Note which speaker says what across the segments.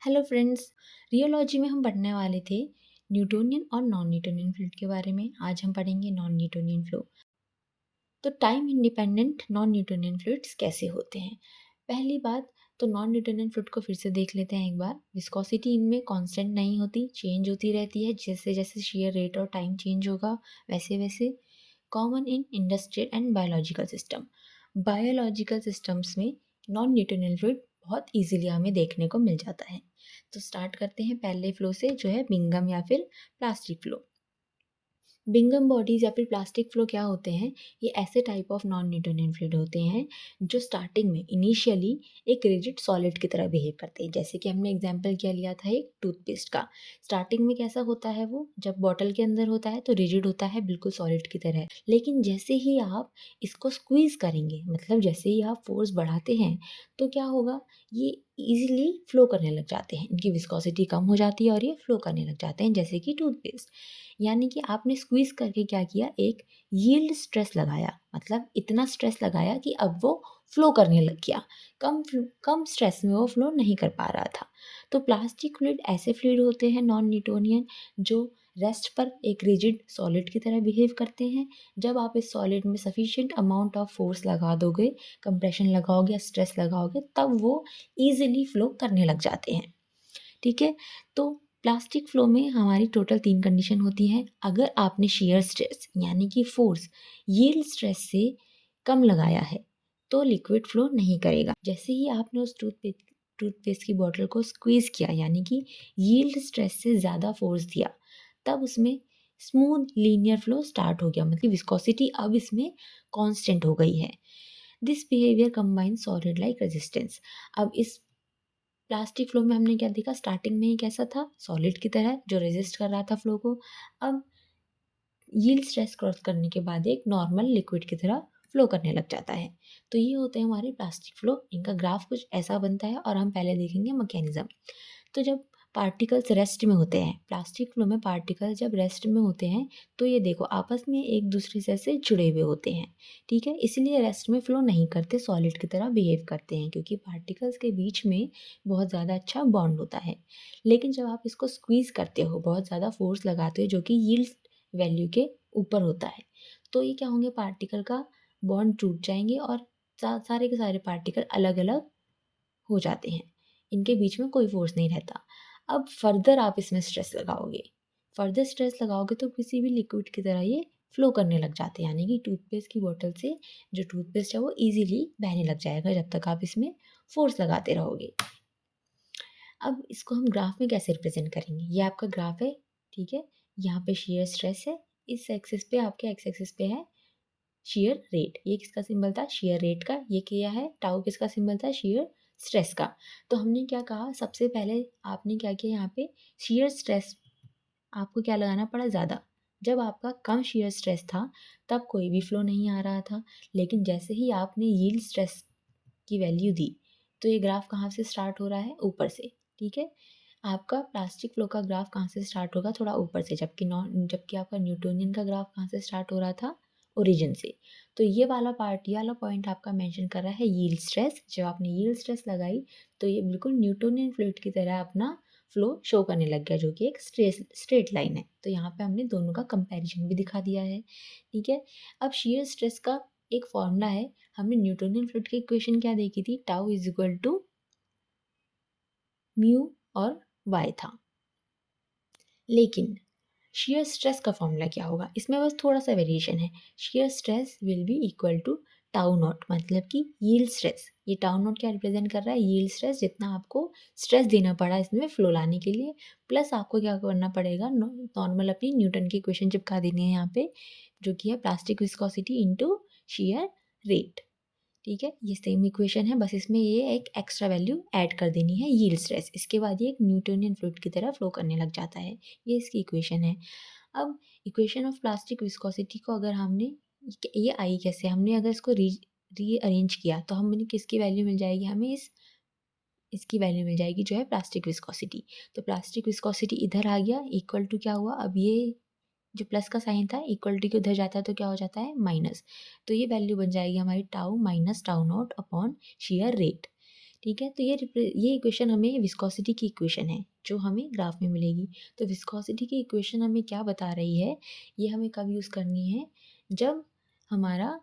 Speaker 1: Hello friends. Rheology में हम पढ़ने वाले थे न्यूटोनियन और नॉन न्यूटोनियन फ्लूइड के बारे में। आज हम पढ़ेंगे नॉन न्यूटोनियन फ्लो। तो time independent non Newtonian fluids कैसे होते हैं। पहली बात तो नॉन न्यूटोनियन फ्लूइड को फिर से देख लेते हैं एक बार। विस्कोसिटी इनमें कांस्टेंट नहीं होती, चेंज होती रहती है। जैसे जैसे शेयर रेट और टाइम चेंज होगा वैसे वैसे। Common in industrial and biological system. Biological systems में नॉन न्यूटोनियन फ्लूइड बहुत इजीली हमें देखने को मिल जाता है। तो स्टार्ट करते हैं पहले फ्लो से, जो है बिंगम या फिर प्लास्टिक फ्लो। बिंगम बॉडीज या फिर प्लास्टिक फ्लो क्या होते हैं? ये ऐसे type of non Newtonian fluid होते हैं जो स्टार्टिंग में इनिशियली एक रिजिड सॉलिड की तरह बिहेव करते हैं। जैसे कि हमने एग्जांपल क्या लिया था एक टूथपेस्ट का। स्टार्टिंग में कैसा होता है, वो जब बॉटल के अंदर होता है तो रिजिड होता है, बिल्कुल सॉलिड की तरह। लेकिन जैसे ही आप इसको स्क्वीज करेंगे, मतलब जैसे ही आप फोर्स बढ़ाते हैं, तो क्या होगा, ये इजीली फ्लो करने लग जाते हैं। इनकी विस्कोसिटी कम हो जाती है और ये फ्लो करने लग जाते हैं, जैसे कि टूथपेस्ट। यानी कि आपने स्क्वीज करके क्या किया, एक यील्ड स्ट्रेस लगाया, मतलब इतना स्ट्रेस लगाया कि अब वो फ्लो करने लग गया। कम स्ट्रेस में वो फ्लो नहीं कर पा रहा था। तो प्लास्टिक फ्लूइड ऐसे फ्लूइड होते हैं नॉन न्यूटोनियन, जो रेस्ट पर एक रिजिड सॉलिड की तरह बिहेव करते हैं। जब आप इस सॉलिड में सफिशिएंट अमाउंट ऑफ फोर्स लगा दोगे, कंप्रेशन लगाओगे, स्ट्रेस लगाओगे, तब वो ईजिली फ्लो करने लग जाते हैं। ठीक है। तो प्लास्टिक फ्लो में हमारी टोटल 3 कंडीशन होती हैं। अगर आपने शेयर स्ट्रेस यानी कि फोर्स यील्ड स्ट्रेस से कम लगाया है तो लिक्विड फ्लो नहीं करेगा। जैसे ही आपने उस टूथपेस्ट की बॉटल को स्क्वीज किया, यानी कि यील्ड स्ट्रेस से ज़्यादा फोर्स दिया, तब उसमें स्मूथ लीनियर फ्लो स्टार्ट हो गया, मतलब विस्कोसिटी अब इसमें कांस्टेंट हो गई है। This behaviour combine solid like resistance. अब इस प्लास्टिक फ्लो में हमने क्या देखा, स्टार्टिंग में ही कैसा था, सॉलिड की तरह जो रेजिस्ट कर रहा था फ्लो को। अब यील्ड स्ट्रेस क्रॉस करने के बाद एक नॉर्मल लिक्विड की तरह फ्लो करने लग जाता है। तो ये होते हैं हमारे प्लास्टिक फ्लो। इनका ग्राफ कुछ ऐसा बनता है और हम पहले देखेंगे मैकेनिज्म। तो जब पार्टिकल्स रेस्ट में होते हैं, प्लास्टिक फ्लो में पार्टिकल जब रेस्ट में होते हैं, तो ये देखो आपस में एक दूसरे से जुड़े हुए होते हैं। ठीक है, इसलिए रेस्ट में फ्लो नहीं करते, सॉलिड की तरह बिहेव करते हैं, क्योंकि पार्टिकल्स के बीच में बहुत ज़्यादा अच्छा बॉन्ड होता है। लेकिन जब आप इसको स्क्वीज़ करते हो, बहुत ज़्यादा फोर्स लगाते हो, जो कि यील्ड वैल्यू के ऊपर होता है, तो ये क्या होंगे, पार्टिकल का बॉन्ड टूट जाएंगे और सारे के सारे पार्टिकल अलग अलग हो जाते हैं। इनके बीच में कोई फोर्स नहीं रहता। अब फर्दर आप इसमें स्ट्रेस लगाओगे, फर्दर स्ट्रेस लगाओगे तो किसी भी लिक्विड की तरह ये फ्लो करने लग जाते हैं। यानी कि टूथपेस्ट की बोतल से जो टूथपेस्ट है वो इजीली बहने लग जाएगा जब तक आप इसमें फोर्स लगाते रहोगे। अब इसको हम ग्राफ में कैसे रिप्रेजेंट करेंगे, ये आपका ग्राफ है। ठीक है, यहाँ पे शेयर स्ट्रेस है, इस एक्सिस पे, आपके एक्स एक्सिस पे है शेयर रेट। ये किसका सिंबल था, शेयर रेट का। ये क्या है, टाउ किसका सिंबल था, शेयर स्ट्रेस का। तो हमने क्या कहा, सबसे पहले आपने क्या किया, यहाँ पे शेयर स्ट्रेस आपको क्या लगाना पड़ा, ज़्यादा। जब आपका कम शेयर स्ट्रेस था तब कोई भी फ्लो नहीं आ रहा था। लेकिन जैसे ही आपने यील्ड स्ट्रेस की वैल्यू दी, तो ये ग्राफ कहाँ से स्टार्ट हो रहा है, ऊपर से। ठीक है, आपका प्लास्टिक फ्लो का ग्राफ कहाँ से स्टार्ट होगा, थोड़ा ऊपर से, जबकि आपका न्यूटोनियन का ग्राफ कहाँ से स्टार्ट हो रहा था, ओरिजिन से। तो ये वाला पार्ट, ये वाला पॉइंट आपका मेंशन कर रहा है यील्ड स्ट्रेस। जब आपने यील्ड स्ट्रेस लगाई तो ये बिल्कुल न्यूटोनियन फ्लूइड की तरह अपना फ्लो शो करने लग गया, जो कि एक स्ट्रेट लाइन है। तो यहाँ पे हमने दोनों का कंपैरिजन भी दिखा दिया है। ठीक है, अब शेयर स्ट्रेस का एक फॉर्मूला है। हमने न्यूटोनियन फ्लूइड की इक्वेशन क्या देखी थी, tau is equal to mu और वाई था। लेकिन शेयर स्ट्रेस का फॉर्मूला क्या होगा, इसमें बस थोड़ा सा वेरिएशन है। Shear stress will be equal to tau naught, मतलब कि यील्ड स्ट्रेस। ये टाउ नॉट क्या रिप्रेजेंट कर रहा है, यील्ड स्ट्रेस, जितना आपको स्ट्रेस देना पड़ा इसमें फ्लो लाने के लिए, प्लस आपको क्या करना पड़ेगा, नॉर्मल अपनी न्यूटन की इक्वेशन चिपका देनी है यहाँ पे, जो कि है plastic viscosity into share rate. ठीक है, ये सेम इक्वेशन है, बस इसमें ये एक एक्स्ट्रा वैल्यू ऐड कर देनी है, यील्ड स्ट्रेस। इसके बाद ये एक न्यूटोनियन फ्लूइड की तरह फ्लो करने लग जाता है। ये इसकी इक्वेशन है। अब इक्वेशन ऑफ प्लास्टिक विस्कोसिटी को अगर हमने, ये आई कैसे, हमने अगर इसको रीअरेंज किया तो हमें किसकी वैल्यू मिल जाएगी, हमें इसकी वैल्यू मिल जाएगी, जो है प्लास्टिक विस्कोसिटी। तो प्लास्टिक विस्कोसिटी इधर आ गया, इक्वल टू क्या हुआ, अब ये जो प्लस का साइन था इक्वलिटी के उधर जाता है तो क्या हो जाता है, माइनस। तो ये वैल्यू बन जाएगी हमारी tau minus tau not upon share rate. ठीक है, तो ये इक्वेशन हमें विस्कोसिटी की इक्वेशन है जो हमें ग्राफ में मिलेगी। तो विस्कोसिटी की इक्वेशन हमें क्या बता रही है, ये हमें कब यूज़ करनी है, जब हमारा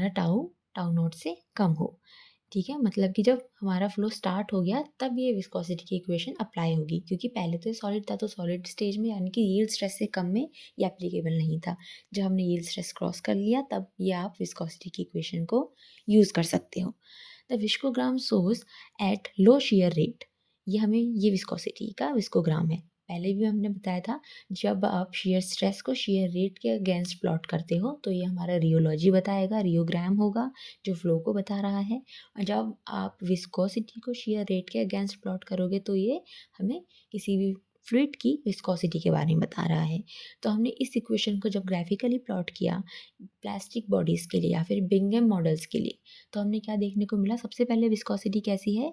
Speaker 1: टाउ टाउ नॉट से कम हो। ठीक है, मतलब कि जब हमारा फ्लो स्टार्ट हो गया तब ये विस्कोसिटी की इक्वेशन अप्लाई होगी, क्योंकि पहले तो ये सॉलिड था, तो सॉलिड स्टेज में यानी कि यील्ड स्ट्रेस से कम में ये एप्लीकेबल नहीं था। जब हमने यील्ड स्ट्रेस क्रॉस कर लिया तब ये आप विस्कोसिटी की इक्वेशन को यूज़ कर सकते हो। The viscogram source at low shear rate, ये हमें ये विस्कोसिटी का विस्कोग्राम है। पहले भी हमने बताया था, जब आप शियर स्ट्रेस को शियर रेट के अगेंस्ट प्लॉट करते हो तो ये हमारा रियोलॉजी बताएगा, रियोग्राम होगा जो फ्लो को बता रहा है। और जब आप विस्कोसिटी को शियर रेट के अगेंस्ट प्लॉट करोगे तो ये हमें किसी भी फ्लूइड की विस्कोसिटी के बारे में बता रहा है। तो हमने इस इक्वेशन को जब ग्राफिकली प्लॉट किया प्लास्टिक बॉडीज़ के लिए या फिर बिंगम मॉडल्स के लिए, तो हमने क्या देखने को मिला, सबसे पहले विस्कोसिटी कैसी है,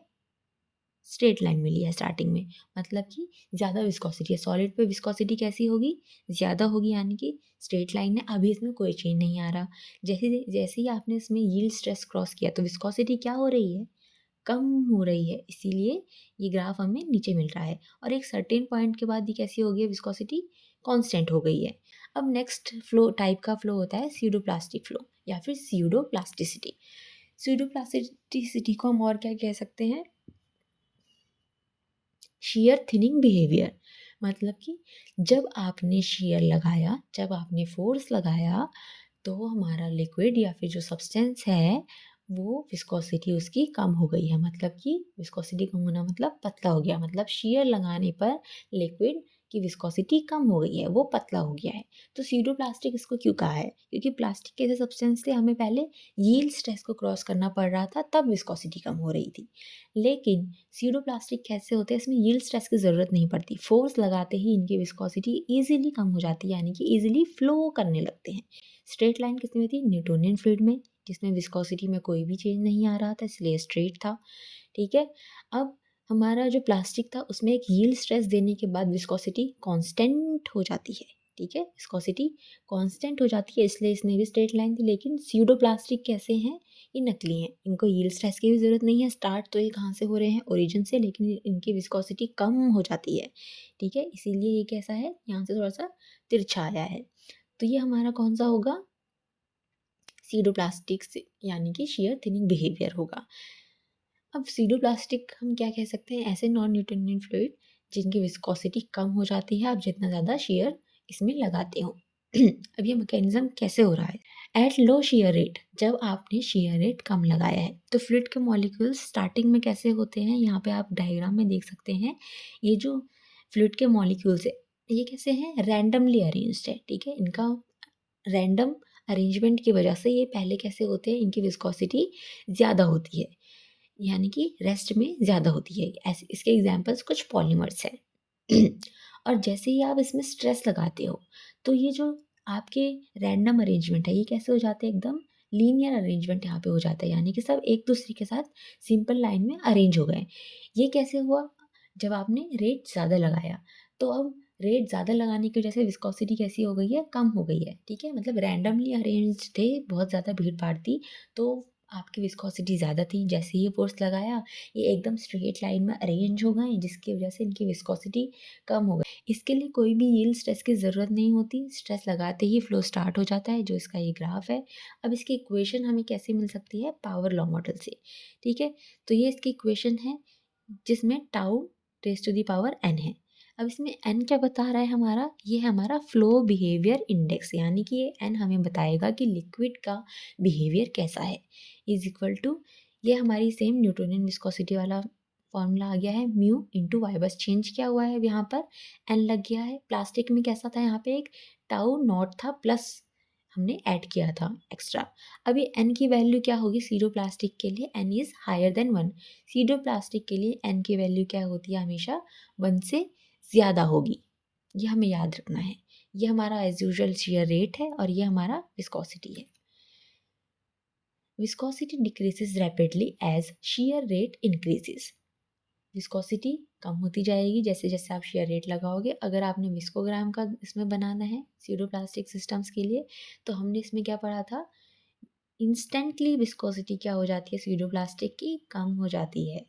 Speaker 1: स्ट्रेट लाइन मिली है स्टार्टिंग में, मतलब कि ज़्यादा विस्कोसिटी है। सॉलिड पे विस्कोसिटी कैसी होगी, ज़्यादा होगी, यानी कि स्ट्रेट लाइन है, अभी इसमें कोई चेंज नहीं आ रहा। जैसे जैसे ही आपने इसमें यील्ड स्ट्रेस क्रॉस किया तो विस्कोसिटी क्या हो रही है, कम हो रही है, इसीलिए ये ग्राफ हमें नीचे मिल रहा है। और एक सर्टेन पॉइंट के बाद ये कैसी हो गई है, विस्कोसिटी कांस्टेंट हो गई है। अब नेक्स्ट फ्लो टाइप का फ्लो होता है स्यूडोप्लास्टिक फ्लो या फिर स्यूडोप्लास्टिसिटी। स्यूडोप्लास्टिसिटी को हम और क्या कह सकते हैं, शियर थिनिंग बिहेवियर, मतलब कि जब आपने शियर लगाया, जब आपने फोर्स लगाया तो हमारा लिक्विड या फिर जो सब्सटेंस है वो विस्कोसिटी उसकी कम हो गई है। मतलब कि विस्कोसिटी कम होना मतलब पतला हो गया, मतलब शियर लगाने पर लिक्विड की विस्कोसिटी कम हो गई है, वो पतला हो गया है। तो स्यूडो प्लास्टिक इसको क्यों कहा है, क्योंकि प्लास्टिक के ऐसे सब्सटेंस थे हमें पहले यील्ड स्ट्रेस को क्रॉस करना पड़ रहा था तब विस्कोसिटी कम हो रही थी। लेकिन स्यूडो प्लास्टिक कैसे होते हैं, इसमें यील्ड स्ट्रेस की ज़रूरत नहीं पड़ती, फोर्स लगाते ही इनकी विस्कोसिटी ईजिली कम हो जाती है, यानी कि ईजिली फ्लो करने लगते हैं। स्ट्रेट लाइन किस में थी, न्यूटोनियन फ्लूइड में, जिसमें विस्कोसिटी में कोई भी चेंज नहीं आ रहा था इसलिए स्ट्रेट था। ठीक है, अब हमारा जो प्लास्टिक था उसमें एक यील्ड स्ट्रेस देने के बाद विस्कोसिटी कांस्टेंट हो जाती है। ठीक है, विस्कोसिटी कांस्टेंट हो जाती है, इसलिए इसने भी स्ट्रेट लाइन थी। लेकिन स्यूडो प्लास्टिक कैसे हैं, ये नकली हैं, इनको यील्ड स्ट्रेस की भी ज़रूरत नहीं है। स्टार्ट तो ये कहाँ से हो रहे हैं, ओरिजिन से, लेकिन इनकी विस्कोसिटी कम हो जाती है। ठीक है, इसीलिए ये कैसा है, यहाँ से थोड़ा सा तिरछा आया है। तो ये हमारा कौन सा होगा, सीडोप्लास्टिक से, यानी कि शियर थिनिंग बिहेवियर होगा। अब सीडोप्लास्टिक हम क्या कह सकते हैं, ऐसे नॉन न्यूटोनियन फ्लूइड जिनकी विस्कोसिटी कम हो जाती है आप जितना ज़्यादा शियर इसमें लगाते हो। अब ये मैकेनिज्म कैसे हो रहा है, एट लो शियर रेट, जब आपने शियर रेट कम लगाया है तो फ्लूइड के मॉलिक्यूल्स स्टार्टिंग में कैसे होते हैं, यहाँ पे आप डायग्राम में देख सकते हैं। ये जो फ्लूइड के मॉलिक्यूल्स है ये कैसे हैं, रैंडमली अरेंज्ड है। ठीक है, इनका रैंडम अरेंजमेंट की वजह से ये पहले कैसे होते हैं, इनकी विस्कोसिटी ज़्यादा होती है, यानी कि रेस्ट में ज़्यादा होती है। ऐसे इसके एग्जांपल्स कुछ पॉलीमर्स हैं। और जैसे ही आप इसमें स्ट्रेस लगाते हो तो ये जो आपके रैंडम अरेंजमेंट है ये कैसे हो जाते हैं, एकदम लीनियर अरेंजमेंट यहाँ पे हो जाता है, यानी कि सब एक दूसरे के साथ सिंपल लाइन में अरेंज हो गए। ये कैसे हुआ, जब आपने रेट ज़्यादा लगाया, तो अब रेट ज़्यादा लगाने की वजह से विस्कोसिटी कैसी हो गई है, कम हो गई है। ठीक है, मतलब रैंडमली अरेंज थे, बहुत ज़्यादा भीड़ भाड़ थी तो आपकी विस्कोसिटी ज़्यादा थी। जैसे ही फोर्स लगाया ये एकदम स्ट्रेट लाइन में अरेंज हो गए, जिसकी वजह से इनकी विस्कोसिटी कम हो गई। इसके लिए कोई भी यील्ड स्ट्रेस की ज़रूरत नहीं होती, स्ट्रेस लगाते ही फ्लो स्टार्ट हो जाता है, जो इसका ये ग्राफ है। अब इसकी इक्वेशन हमें कैसे मिल सकती है, पावर लॉ मॉडल से। ठीक है, तो ये इसकी इक्वेशन है जिसमें tau raise to the power N है। अब इसमें एन क्या बता रहा है हमारा, ये है हमारा फ्लो बिहेवियर इंडेक्स, यानी कि ये एन हमें बताएगा कि लिक्विड का बिहेवियर कैसा है, इज इक्वल टू, ये हमारी सेम न्यूटोनियन विस्कोसिटी वाला फॉर्मूला आ गया है, म्यू इंटू वाई, बस चेंज क्या हुआ है, अब यहाँ पर एन लग गया है। प्लास्टिक में कैसा था, यहाँ पे एक टाउ नॉट था प्लस हमने ऐड किया था एक्स्ट्रा। अब ये एन की वैल्यू क्या होगी, सीरो प्लास्टिक के लिए N is higher than 1, pseudo plastic के लिए एन की वैल्यू क्या होती है, हमेशा 1 से ज़्यादा होगी। ये हमें याद रखना है। ये हमारा एज यूजुअल शियर रेट है और ये हमारा विस्कोसिटी है। Viscosity decreases rapidly as shear rate increases, viscosity कम होती जाएगी जैसे जैसे आप शियर रेट लगाओगे। अगर आपने विस्कोग्राम का इसमें बनाना है सीडो प्लास्टिक सिस्टम्स के लिए, तो हमने इसमें क्या पढ़ा था, इंस्टेंटली विस्कोसिटी क्या हो जाती है स्यूडोप्लास्टिक की, कम हो जाती है।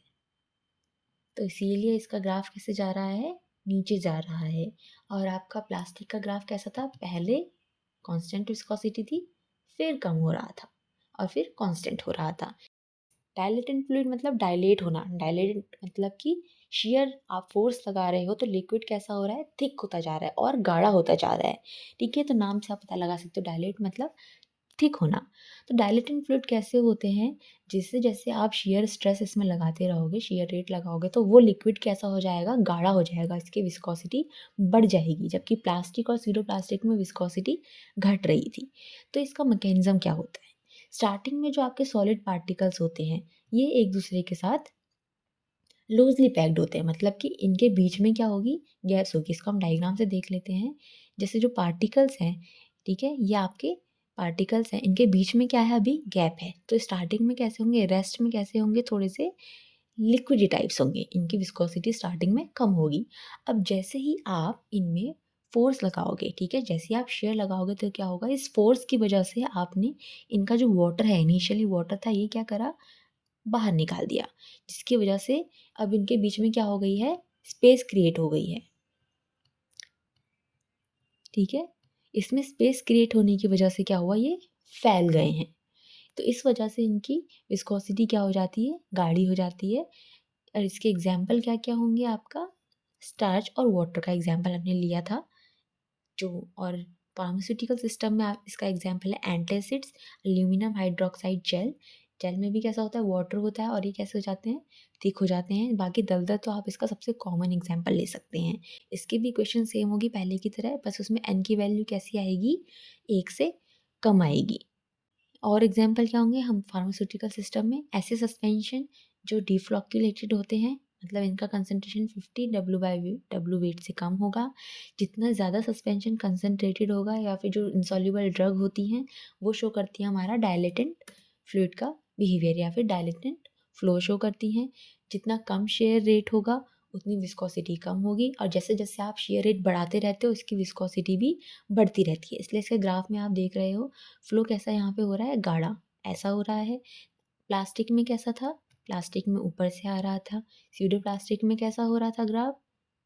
Speaker 1: तो इसीलिए इसका ग्राफ कैसे जा रहा है, नीचे जा रहा है। और आपका प्लास्टिक का ग्राफ कैसा था, पहले कांस्टेंट विस्कोसिटी थी, फिर कम हो रहा था और फिर कांस्टेंट हो रहा था। डायलेटेंट फ्लूइड मतलब डायलेट होना, डायलेट मतलब कि शेयर आप फोर्स लगा रहे हो तो लिक्विड कैसा हो रहा है, थिक होता जा रहा है और गाढ़ा होता जा रहा है। ठीक है, तो नाम से आप पता लगा सकते हो डायलेट मतलब थिक होना। तो डायलेटिंग फ्लूइड कैसे होते हैं, जैसे जैसे आप शेयर स्ट्रेस इसमें लगाते रहोगे, शेयर रेट लगाओगे, तो वो लिक्विड कैसा हो जाएगा, गाढ़ा हो जाएगा, इसकी विस्कोसिटी बढ़ जाएगी। जबकि प्लास्टिक और सीडो प्लास्टिक में विस्कोसिटी घट रही थी। तो इसका मैकेनिज्म क्या होता है, स्टार्टिंग में जो आपके सॉलिड पार्टिकल्स होते हैं ये एक दूसरे के साथ लूजली पैक्ड होते हैं, मतलब कि इनके बीच में क्या होगी, गैस होगी। इसको हम डायग्राम से देख लेते हैं। जैसे जो पार्टिकल्स हैं, ठीक है, ये आपके पार्टिकल्स हैं, इनके बीच में क्या है, अभी गैप है। तो स्टार्टिंग में कैसे होंगे, रेस्ट में कैसे होंगे, थोड़े से लिक्विडी टाइप्स होंगे, इनकी विस्कोसिटी स्टार्टिंग में कम होगी। अब जैसे ही आप इनमें फोर्स लगाओगे, ठीक है, जैसे ही आप शेयर लगाओगे तो क्या होगा, इस फोर्स की वजह से आपने इनका जो वाटर है, इनिशियली वाटर था, ये क्या करा, बाहर निकाल दिया। जिसकी वजह से अब इनके बीच में क्या हो गई है, स्पेस क्रिएट हो गई है। ठीक है, इसमें स्पेस क्रिएट होने की वजह से क्या हुआ, ये फैल गए हैं। तो इस वजह से इनकी विस्कोसिटी क्या हो जाती है, गाढ़ी हो जाती है। और इसके एग्जाम्पल क्या क्या होंगे, आपका स्टार्च और वाटर का एग्जाम्पल हमने लिया था जो। और फार्मास्यूटिकल सिस्टम में आप इसका एग्जाम्पल है antacids, aluminium hydroxide gel. Gel में भी कैसा होता है, वाटर होता है और ये कैसे हो जाते हैं, थिक हो जाते हैं। बाकी दलदल तो आप इसका सबसे कॉमन एग्जाम्पल ले सकते हैं। इसकी भी इक्वेशन सेम होगी पहले की तरह, बस उसमें एन की वैल्यू कैसी आएगी, एक से कम आएगी। और एग्जाम्पल क्या होंगे, हम फार्मास्यूटिकल सिस्टम में ऐसे सस्पेंशन जो डिफ्लॉक्यूलेटेड होते हैं, मतलब इनका कंसनट्रेशन 50 डब्ल्यू वेट से कम होगा। जितना ज़्यादा सस्पेंशन कंसनट्रेटेड होगा या फिर जो इंसॉल्युबल ड्रग होती हैं वो शो करती हैं हमारा डायलेटेंट फ्लूइड का बिहेवियर या फिर डायलेटेंट फ्लो शो करती हैं। जितना कम शेयर रेट होगा उतनी विस्कोसिटी कम होगी, और जैसे जैसे आप शेयर रेट बढ़ाते रहते हो इसकी विस्कोसिटी भी बढ़ती रहती है। इसलिए इसके ग्राफ में आप देख रहे हो फ्लो कैसा यहाँ पे हो रहा है, गाढ़ा ऐसा हो रहा है। प्लास्टिक में कैसा था, प्लास्टिक में ऊपर से आ रहा था। स्यूडो प्लास्टिक में कैसा हो रहा था ग्राफ,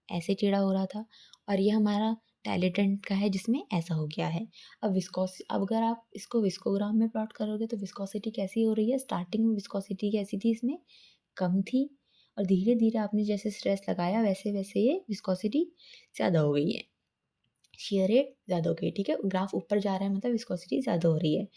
Speaker 1: ऐसे टेढ़ा हो रहा था। और ये हमारा डायलेटेंट का है जिसमें ऐसा हो गया है। अब अगर आप इसको विस्कोग्राम में प्लॉट करोगे तो विस्कोसिटी कैसी हो रही है, स्टार्टिंग में विस्कोसिटी कैसी थी, इसमें कम थी, और धीरे धीरे आपने जैसे स्ट्रेस लगाया वैसे वैसे ये विस्कोसिटी ज़्यादा हो गई है, शेयर रेट ज़्यादा हो गई। ठीक है, ग्राफ ऊपर जा रहा है मतलब विस्कोसिटी ज़्यादा हो रही है।